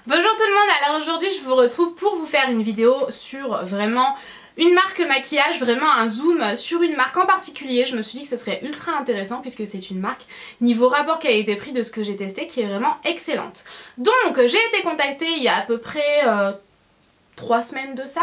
Bonjour tout le monde, alors aujourd'hui je vous retrouve pour vous faire une vidéo sur vraiment une marque maquillage, vraiment un zoom sur une marque en particulier. Je me suis dit que ce serait ultra intéressant puisque c'est une marque niveau rapport qualité-prix de ce que j'ai testé qui est vraiment excellente. Donc j'ai été contactée il y a à peu près 3 semaines de ça,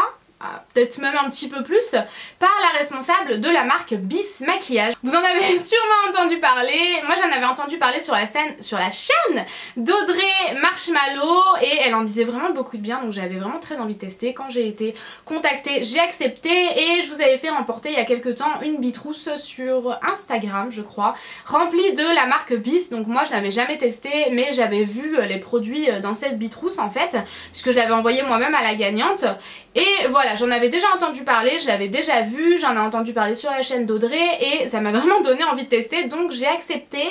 peut-être même un petit peu plus, par la responsable de la marque Bis Maquillage. Vous en avez sûrement entendu parler, moi j'en avais entendu parler sur la chaîne d'Audrey Marshmallow et elle en disait vraiment beaucoup de bien, donc j'avais vraiment très envie de tester. Quand j'ai été contactée, j'ai accepté et je vous avais fait remporter il y a quelques temps une bitrousse sur Instagram je crois, remplie de la marque Bis. Donc moi je n'avais jamais testé mais j'avais vu les produits dans cette bitrousse en fait, puisque je l'avais envoyée moi-même à la gagnante. Et voilà, j'en avais déjà entendu parler, je l'avais déjà vu, j'en ai entendu parler sur la chaîne d'Audrey et ça m'a vraiment donné envie de tester, donc j'ai accepté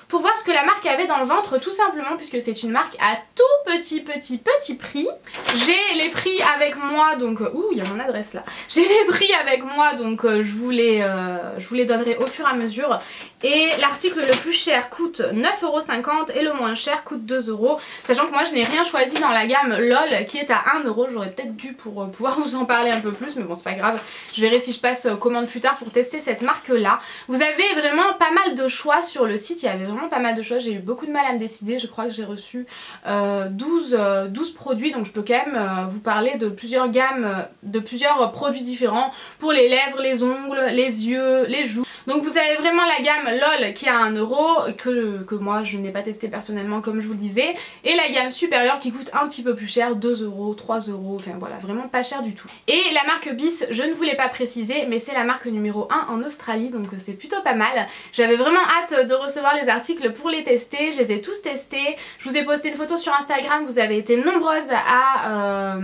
pour voir ce que la marque avait dans le ventre tout simplement, puisque c'est une marque à tout petit prix. J'ai les prix avec moi, donc il y a mon adresse là. J'ai les prix avec moi, donc je vous les donnerai au fur et à mesure. Et l'article le plus cher coûte 9,50€ et le moins cher coûte 2€. Sachant que moi je n'ai rien choisi dans la gamme LOL qui est à 1€. J'aurais peut-être dû pour pouvoir vous en parler un peu plus, mais bon c'est pas grave. Je verrai si je passe commande plus tard pour tester cette marque là. Vous avez vraiment pas mal de choix sur le site, il y avait vraiment pas mal de choses, j'ai eu beaucoup de mal à me décider. Je crois que j'ai reçu 12 produits, donc je peux quand même vous parler de plusieurs gammes, de plusieurs produits différents pour les lèvres, les ongles, les yeux, les joues. Donc vous avez vraiment la gamme LOL qui est à 1€ que moi je n'ai pas testé personnellement comme je vous le disais, et la gamme supérieure qui coûte un petit peu plus cher, 2€, 3€, enfin voilà, vraiment pas cher du tout. Et la marque Bis, je ne voulais pas préciser, mais c'est la marque numéro 1 en Australie, donc c'est plutôt pas mal. J'avais vraiment hâte de recevoir les articles pour les tester, je les ai tous testés. Je vous ai posté une photo sur Instagram, vous avez été nombreuses à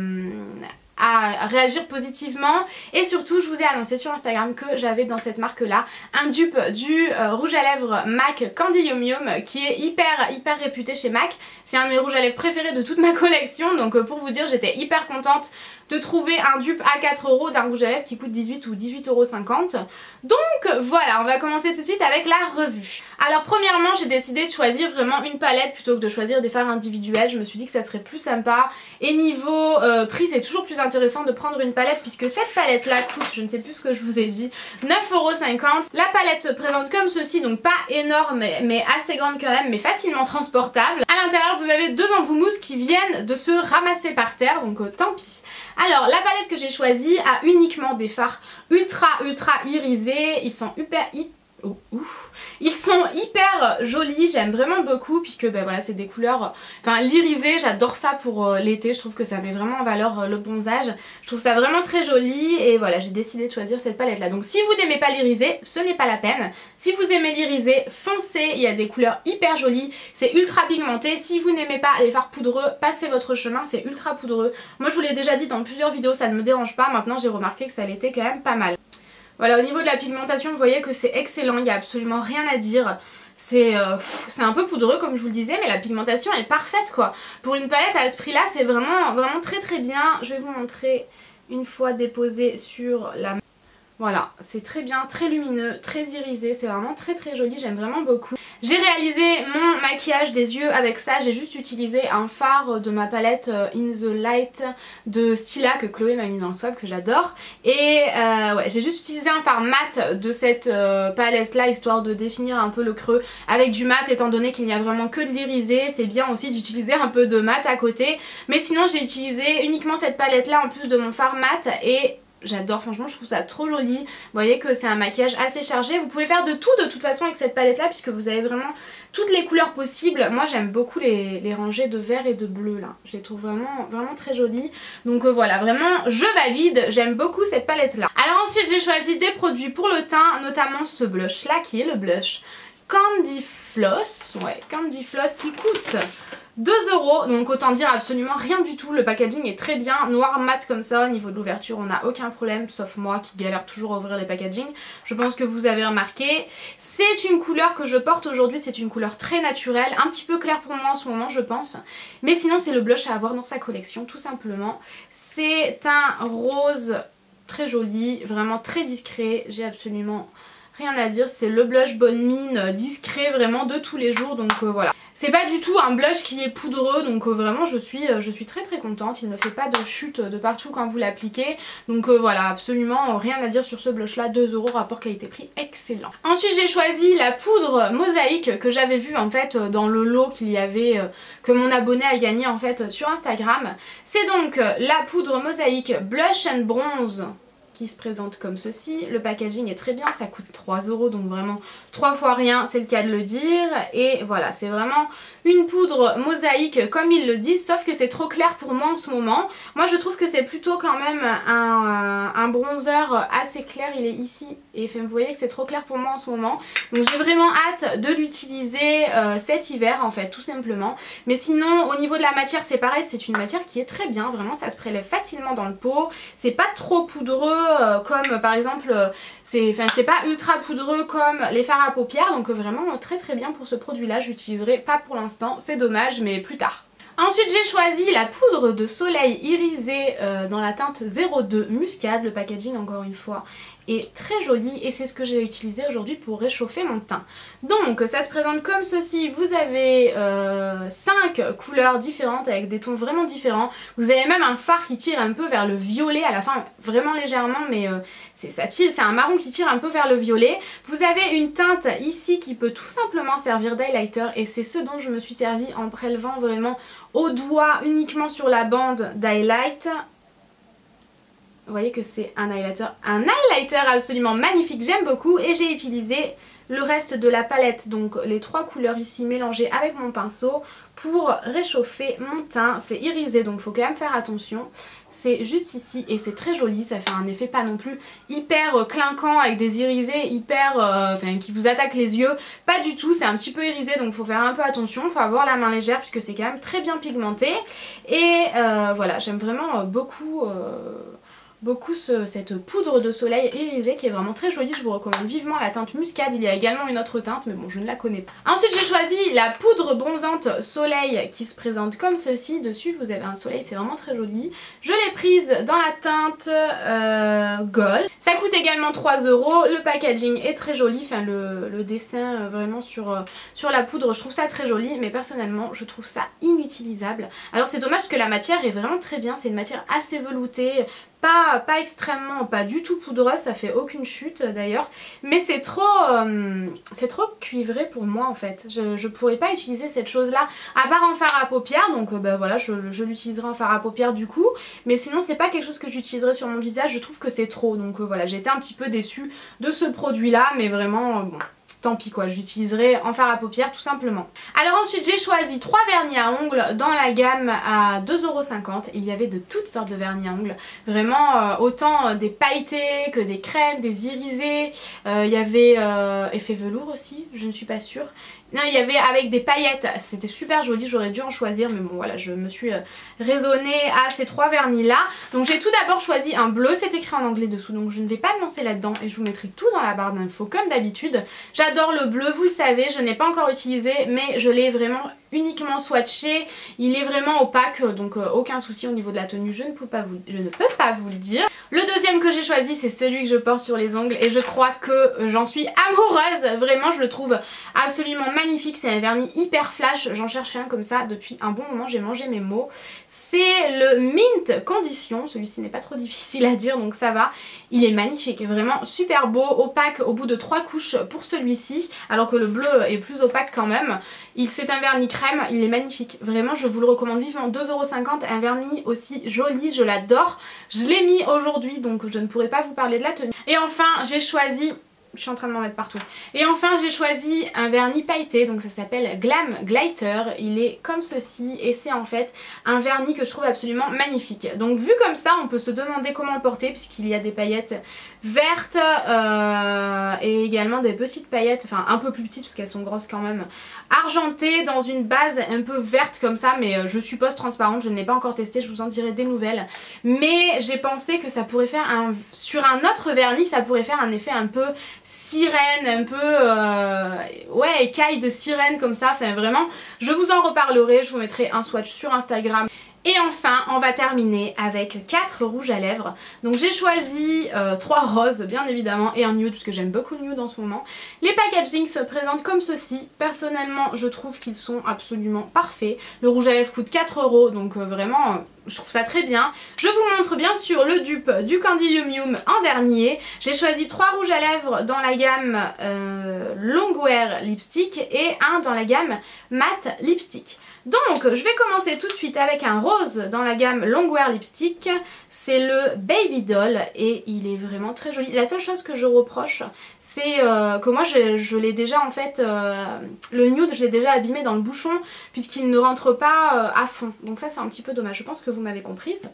réagir positivement, et surtout je vous ai annoncé sur Instagram que j'avais dans cette marque là un dupe du rouge à lèvres MAC Candy Yum Yum qui est hyper réputé chez MAC. C'est un de mes rouges à lèvres préférés de toute ma collection, donc pour vous dire j'étais hyper contente de trouver un dupe à 4€ d'un rouge à lèvres qui coûte 18 ou 18,50€. Donc voilà, on va commencer tout de suite avec la revue. Alors premièrement j'ai décidé de choisir vraiment une palette plutôt que de choisir des fards individuels. Je me suis dit que ça serait plus sympa, et niveau prix c'est toujours plus intéressant de prendre une palette, puisque cette palette là coûte, je ne sais plus ce que je vous ai dit, 9,50€. La palette se présente comme ceci, donc pas énorme mais assez grande quand même, mais facilement transportable. À l'intérieur vous avez deux embouts mousse qui viennent de se ramasser par terre, donc tant pis. Alors la palette que j'ai choisie a uniquement des fards ultra irisés, ils sont ils sont hyper jolis, j'aime vraiment beaucoup, puisque ben voilà, c'est des couleurs, enfin l'irisé j'adore ça pour l'été, je trouve que ça met vraiment en valeur le bronzage, je trouve ça vraiment très joli, et voilà j'ai décidé de choisir cette palette là. Donc si vous n'aimez pas l'irisé, ce n'est pas la peine. Si vous aimez l'irisé, foncez, il y a des couleurs hyper jolies, c'est ultra pigmenté. Si vous n'aimez pas les fards poudreux, passez votre chemin, c'est ultra poudreux. Moi je vous l'ai déjà dit dans plusieurs vidéos, ça ne me dérange pas, maintenant j'ai remarqué que ça l'était quand même pas mal. Voilà, au niveau de la pigmentation, vous voyez que c'est excellent, il n'y a absolument rien à dire. C'est un peu poudreux comme je vous le disais, mais la pigmentation est parfaite quoi. Pour une palette à ce prix là, c'est vraiment très bien. Je vais vous montrer une fois déposée sur la... Voilà, c'est très bien, très lumineux, très irisé, c'est vraiment très joli, j'aime vraiment beaucoup. J'ai réalisé mon maquillage des yeux avec ça, j'ai juste utilisé un fard de ma palette In The Light de Stila que Chloé m'a mis dans le swap, que j'adore. Et ouais, j'ai juste utilisé un fard mat de cette palette là, histoire de définir un peu le creux avec du mat, étant donné qu'il n'y a vraiment que de l'irisé. C'est bien aussi d'utiliser un peu de mat à côté, mais sinon j'ai utilisé uniquement cette palette là en plus de mon fard mat, et j'adore, franchement je trouve ça trop joli. Vous voyez que c'est un maquillage assez chargé, vous pouvez faire de tout de toute façon avec cette palette là, puisque vous avez vraiment toutes les couleurs possibles. Moi j'aime beaucoup les rangées de vert et de bleu là, je les trouve vraiment très jolies. Donc voilà, vraiment je valide, j'aime beaucoup cette palette là. Alors ensuite j'ai choisi des produits pour le teint, notamment ce blush là qui est le blush Candy Floss, ouais, Candy Floss, qui coûte 2€, donc autant dire absolument rien du tout. Le packaging est très bien, noir mat comme ça, au niveau de l'ouverture on n'a aucun problème, sauf moi qui galère toujours à ouvrir les packaging. Je pense que vous avez remarqué. C'est une couleur que je porte aujourd'hui, c'est une couleur très naturelle, un petit peu claire pour moi en ce moment je pense, mais sinon c'est le blush à avoir dans sa collection tout simplement. C'est un rose très joli, vraiment très discret, j'ai absolument rien à dire, c'est le blush bonne mine discret vraiment de tous les jours, donc voilà. C'est pas du tout un blush qui est poudreux, donc vraiment je suis très contente. Il ne fait pas de chute de partout quand vous l'appliquez. Donc voilà, absolument rien à dire sur ce blush là, 2 € rapport qualité-prix excellent. Ensuite j'ai choisi la poudre mosaïque que j'avais vue en fait dans le lot qu'il y avait, que mon abonné a gagné en fait sur Instagram. C'est donc la poudre mosaïque Blush and Bronze qui se présente comme ceci. Le packaging est très bien, ça coûte 3 € donc vraiment 3 fois rien, c'est le cas de le dire. Et voilà, c'est vraiment une poudre mosaïque comme ils le disent, sauf que c'est trop clair pour moi en ce moment. Moi je trouve que c'est plutôt quand même un bronzer assez clair, il est ici et vous voyez que c'est trop clair pour moi en ce moment. Donc j'ai vraiment hâte de l'utiliser cet hiver en fait, tout simplement. Mais sinon au niveau de la matière c'est pareil, c'est une matière qui est très bien, vraiment ça se prélève facilement dans le pot. C'est pas trop poudreux comme par exemple c'est pas ultra poudreux comme les fards à paupières, donc vraiment très bien pour ce produit là. J'utiliserai pas pour l'instant, c'est dommage, mais plus tard. Ensuite j'ai choisi la poudre de soleil irisée dans la teinte 02 muscade. Le packaging encore une fois est très joli et c'est ce que j'ai utilisé aujourd'hui pour réchauffer mon teint. Donc ça se présente comme ceci, vous avez 5 couleurs différentes avec des tons vraiment différents. Vous avez même un fard qui tire un peu vers le violet à la fin, vraiment légèrement, mais c'est un marron qui tire un peu vers le violet. Vous avez une teinte ici qui peut tout simplement servir d'highlighter et c'est ce dont je me suis servi en prélevant vraiment au doigt uniquement sur la bande d'highlight. Vous voyez que c'est un highlighter absolument magnifique, j'aime beaucoup et j'ai utilisé le reste de la palette, donc les 3 couleurs ici mélangées avec mon pinceau pour réchauffer mon teint. C'est irisé donc il faut quand même faire attention. C'est juste ici et c'est très joli, ça fait un effet pas non plus hyper clinquant avec des irisés hyper qui vous attaquent les yeux. Pas du tout, c'est un petit peu irisé donc il faut faire un peu attention, il faut avoir la main légère puisque c'est quand même très bien pigmenté. Et voilà, j'aime vraiment beaucoup cette poudre de soleil irisée qui est vraiment très jolie. Je vous recommande vivement la teinte muscade. Il y a également une autre teinte mais bon je ne la connais pas. Ensuite j'ai choisi la poudre bronzante soleil qui se présente comme ceci. Dessus vous avez un soleil, c'est vraiment très joli. Je l'ai prise dans la teinte gold. Ça coûte également 3 €. Le packaging est très joli, enfin le dessin vraiment sur la poudre, je trouve ça très joli, mais personnellement je trouve ça inutilisable. Alors c'est dommage que la matière est vraiment très bien, c'est une matière assez veloutée, pas extrêmement, pas du tout poudreuse, ça fait aucune chute d'ailleurs, mais c'est trop cuivré pour moi en fait. Je pourrais pas utiliser cette chose là à part en fard à paupières, donc voilà je l'utiliserai en fard à paupières du coup, mais sinon c'est pas quelque chose que j'utiliserai sur mon visage, je trouve que c'est trop, donc voilà j'ai été un petit peu déçue de ce produit là, mais vraiment bon, tant pis quoi, j'utiliserai en fard à paupières tout simplement. Alors ensuite j'ai choisi 3 vernis à ongles dans la gamme à 2,50 €. Il y avait de toutes sortes de vernis à ongles, vraiment autant des pailletés que des crèmes, des irisés, il y avait effet velours aussi, je ne suis pas sûre. Non, il y avait avec des paillettes, c'était super joli, j'aurais dû en choisir mais bon voilà, je me suis raisonnée à ces 3 vernis là. Donc j'ai tout d'abord choisi un bleu, c'est écrit en anglais dessous donc je ne vais pas me lancer là-dedans et je vous mettrai tout dans la barre d'infos comme d'habitude. J'adore le bleu, vous le savez, je n'ai pas encore utilisé mais je l'ai vraiment uniquement swatché, il est vraiment opaque donc aucun souci au niveau de la tenue, je ne peux pas vous le dire. Le deuxième que j'ai choisi c'est celui que je porte sur les ongles et je crois que j'en suis amoureuse, vraiment je le trouve absolument magnifique, c'est un vernis hyper flash, j'en cherche un comme ça depuis un bon moment, j'ai mangé mes mots. C'est le Mint Condition, celui-ci n'est pas trop difficile à dire donc ça va, il est magnifique, vraiment super beau, opaque au bout de 3 couches pour celui-ci alors que le bleu est plus opaque quand même. C'est un vernis crème, il est magnifique, vraiment je vous le recommande vivement, 2,50 €, un vernis aussi joli, je l'adore. Je l'ai mis aujourd'hui donc je ne pourrai pas vous parler de la tenue. Et enfin j'ai choisi... Je suis en train de m'en mettre partout. Et enfin j'ai choisi un vernis pailleté, donc ça s'appelle Glam Glitter. Il est comme ceci et c'est en fait un vernis que je trouve absolument magnifique. Donc vu comme ça on peut se demander comment le porter puisqu'il y a des paillettes vertes et également des petites paillettes, enfin un peu plus petites parce qu'elles sont grosses quand même, argentées dans une base un peu verte comme ça, mais je suppose transparente, je ne l'ai pas encore testé, je vous en dirai des nouvelles. Mais j'ai pensé que ça pourrait faire sur un autre vernis, ça pourrait faire un effet un peu sirène, un peu ouais, écaille de sirène comme ça, enfin vraiment je vous en reparlerai, je vous mettrai un swatch sur Instagram Et enfin, on va terminer avec 4 rouges à lèvres. Donc j'ai choisi 3 roses bien évidemment et un nude parce que j'aime beaucoup le nude en ce moment. Les packagings se présentent comme ceci. Personnellement, je trouve qu'ils sont absolument parfaits. Le rouge à lèvres coûte 4 € donc vraiment je trouve ça très bien. Je vous montre bien sûr le dupe du Candy Yum Yum en dernier. J'ai choisi 3 rouges à lèvres dans la gamme Longwear Lipstick et un dans la gamme Matte Lipstick. Donc je vais commencer tout de suite avec un rose dans la gamme Longwear Lipstick. C'est le Baby Doll et il est vraiment très joli. La seule chose que je reproche, c'est que moi je l'ai déjà en fait, le nude je l'ai déjà abîmé dans le bouchon puisqu'il ne rentre pas à fond. Donc ça c'est un petit peu dommage, je pense que vous m'avez comprise.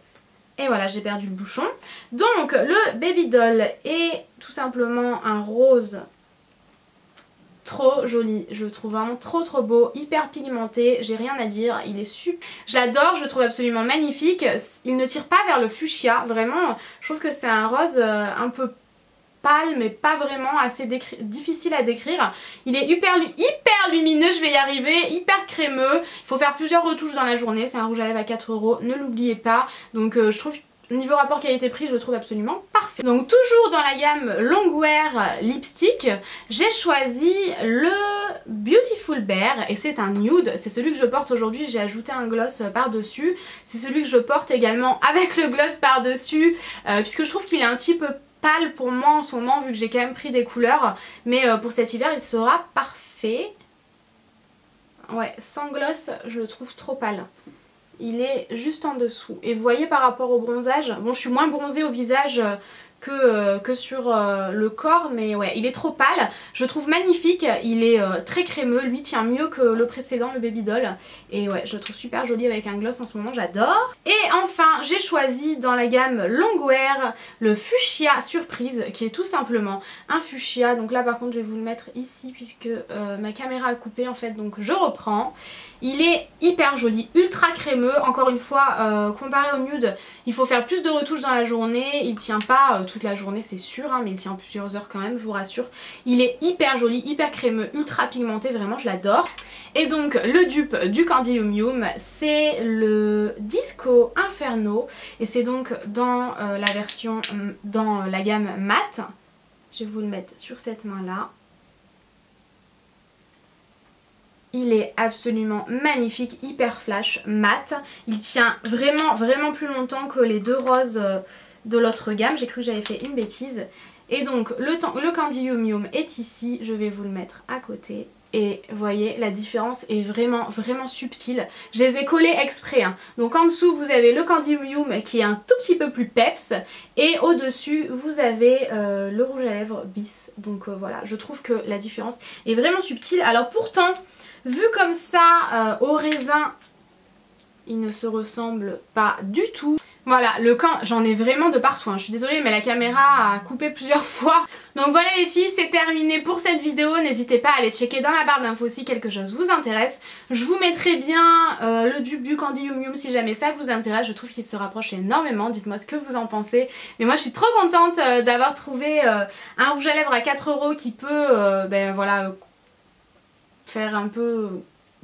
Et voilà, j'ai perdu le bouchon. Donc le Baby Doll est tout simplement un rose trop joli, je le trouve vraiment trop beau, hyper pigmenté, j'ai rien à dire, il est super, je l'adore, je le trouve absolument magnifique. Il ne tire pas vers le fuchsia, vraiment je trouve que c'est un rose un peu pâle mais pas vraiment, assez difficile à décrire. Il est hyper lumineux, je vais y arriver, hyper crémeux, il faut faire plusieurs retouches dans la journée, c'est un rouge à lèvres à 4 €, ne l'oubliez pas. Donc je trouve niveau rapport qualité-prix, je le trouve absolument parfait. Donc toujours dans la gamme Longwear Lipstick, j'ai choisi le Beautiful Bear et c'est un nude, c'est celui que je porte aujourd'hui, j'ai ajouté un gloss par dessus, c'est celui que je porte également avec le gloss par dessus puisque je trouve qu'il est un petit peu pâle pour moi en ce moment vu que j'ai quand même pris des couleurs, mais pour cet hiver il sera parfait. Ouais, sans gloss je le trouve trop pâle. Il est juste en dessous. Et vous voyez par rapport au bronzage, bon je suis moins bronzée au visage que sur le corps, mais ouais il est trop pâle, je le trouve magnifique, il est très crémeux, lui tient mieux que le précédent, le Baby Doll, et ouais je le trouve super joli avec un gloss en ce moment, j'adore. Et enfin j'ai choisi dans la gamme Longwear le Fuchsia Surprise qui est tout simplement un fuchsia, donc là par contre je vais vous le mettre ici puisque ma caméra a coupé en fait, donc je reprends. Il est hyper joli, ultra crémeux, encore une fois comparé au nude il faut faire plus de retouches dans la journée, il tient pas toute la journée c'est sûr hein, mais il tient plusieurs heures quand même, je vous rassure. Il est hyper joli, hyper crémeux, ultra pigmenté, vraiment je l'adore. Et donc le dupe du Candy Yum Yum c'est le Disco Inferno et c'est donc dans la version, dans la gamme matte. Je vais vous le mettre sur cette main là. Il est absolument magnifique, hyper flash, mat. Il tient vraiment plus longtemps que les deux roses de l'autre gamme. J'ai cru que j'avais fait une bêtise. Et donc le Candy Yum Yum est ici, je vais vous le mettre à côté. Et vous voyez la différence est vraiment subtile. Je les ai collés exprès hein. Donc en dessous vous avez le Candy Yum Yum qui est un tout petit peu plus peps. Et au dessus vous avez le rouge à lèvres bis. Donc voilà, je trouve que la différence est vraiment subtile. Alors pourtant vu comme ça au raisin il ne se ressemble pas du tout. Voilà, le camp, j'en ai vraiment de partout, hein. Je suis désolée mais la caméra a coupé plusieurs fois. Donc voilà les filles, c'est terminé pour cette vidéo. N'hésitez pas à aller checker dans la barre d'infos si quelque chose vous intéresse. Je vous mettrai bien le dupe du Candy Yum Yum si jamais ça vous intéresse. Je trouve qu'il se rapproche énormément, dites-moi ce que vous en pensez. Mais moi je suis trop contente d'avoir trouvé un rouge à lèvres à 4 € qui peut, ben voilà, faire un peu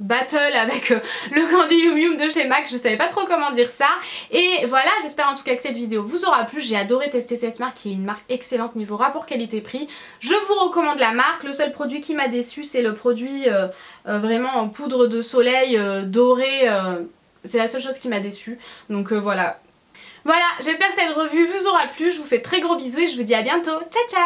battle avec le Candy Yum Yum de chez MAC, je savais pas trop comment dire ça. Et voilà, j'espère en tout cas que cette vidéo vous aura plu. J'ai adoré tester cette marque qui est une marque excellente niveau rapport qualité-prix. Je vous recommande la marque. Le seul produit qui m'a déçu c'est le produit vraiment en poudre de soleil doré. C'est la seule chose qui m'a déçu. Donc voilà. Voilà, j'espère que cette revue vous aura plu. Je vous fais très gros bisous et je vous dis à bientôt. Ciao ciao.